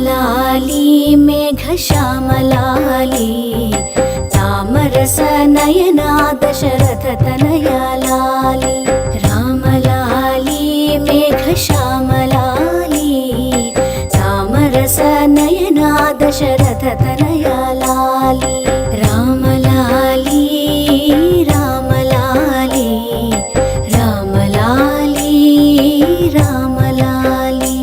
రామలాలి మేఘశ్యామలాలి తామరస నయనా దశరథ తనయాలాలి రామలాలి మేఘశ్యామలాలి తామరస నయనా దశరథ తనయాలాలి రామలాలి రామలాలి రామలాలి రామలాలి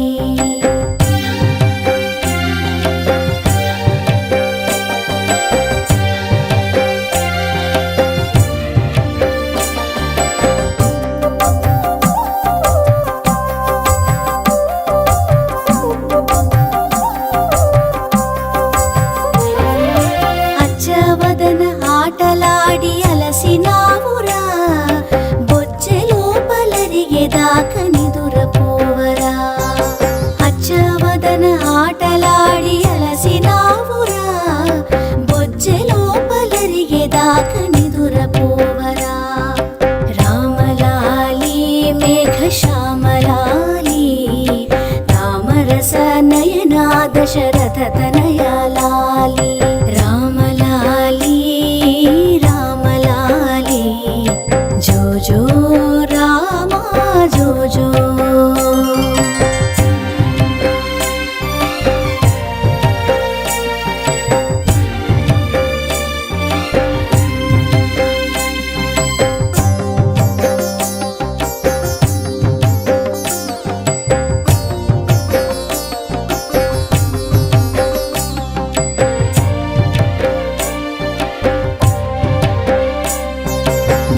అచ్చవదన ఆటలాడి అలసినావురా బొచ్చెలో పలరిగేదాక నిదురపోవరా అచ్చవదన ఆటలాడి అలసినావురా బొచ్చెలో పలరిగేదాక నిదురపోవరా రామలాలి మేఘశ్యామలాలి తామరస నయనా దశరథ తనయాలాలి రామలాలి రామలాలి జో జో రామ జో జో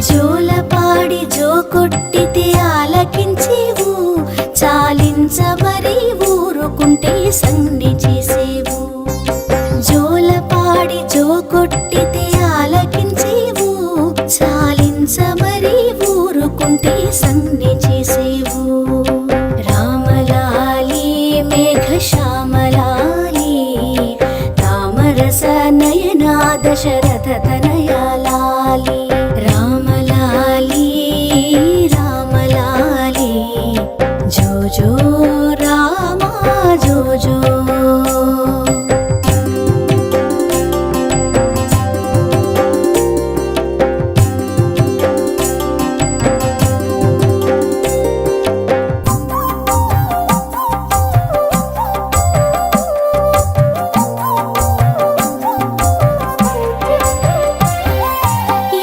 జోలపాడి జో కొట్టితే ఆలకించేవు చాలించబరి ఊరుకుంటే సంధి చేసేవు జోలపాడి జో కొట్టితే ఆలకించేవు చాలించబరి ఊరుకుంటే సంధి చేసేవు రామలాలి మేఘశ్యామలాలి తామరస నయనా దశరథ తనయాలాలి రామలాలి రామలాలి జో జో రామ జో జో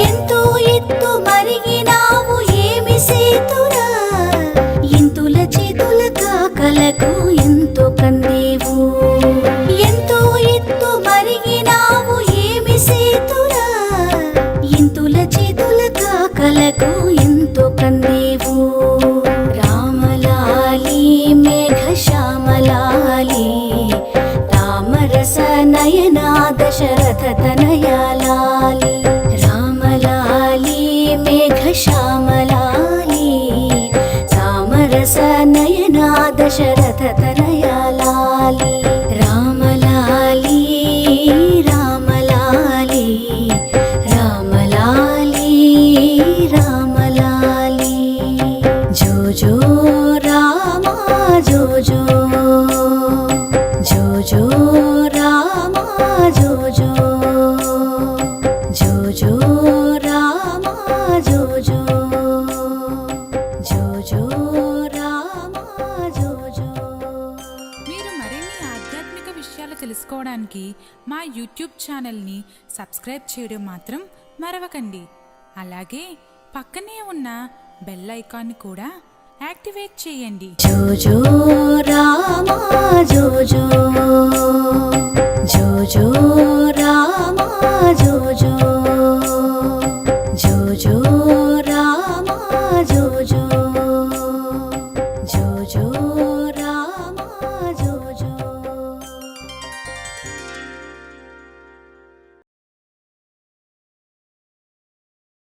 ఎంతో ఎత్తు మరిగినావు ఏమి సేతురా ఇంతుల చేతుల కాకలకు ఎంతో కందేవు ఎంతో ఎత్తు మరిగినావు ఏమి సేతురా ఇంతుల చేతుల కాకలకు ఎంతో కందేవు రామలాలి మేఘశ్యామలాలి తామరస నయనా దశరథ తనయాలాలి రామలాలి మేఘశ్యామలాలి తామరస నయనా దశరథ తనయాలాలి రామలాలి రామలాలి రామలాలి రామలాలి జో జో రామ జో జో జో జో రామ జో జో జో జో రామ జో జో జో జో రామ జో జో. మీరు మరిన్ని ఆధ్యాత్మిక విషయాలు తెలుసుకోవడానికి మా యూట్యూబ్ ఛానల్ని సబ్స్క్రైబ్ చేయడం మాత్రం మరవకండి. అలాగే పక్కనే ఉన్న బెల్ ఐకాన్ని కూడా యాక్టివేట్ చేయండి. జో జో రామ జో జో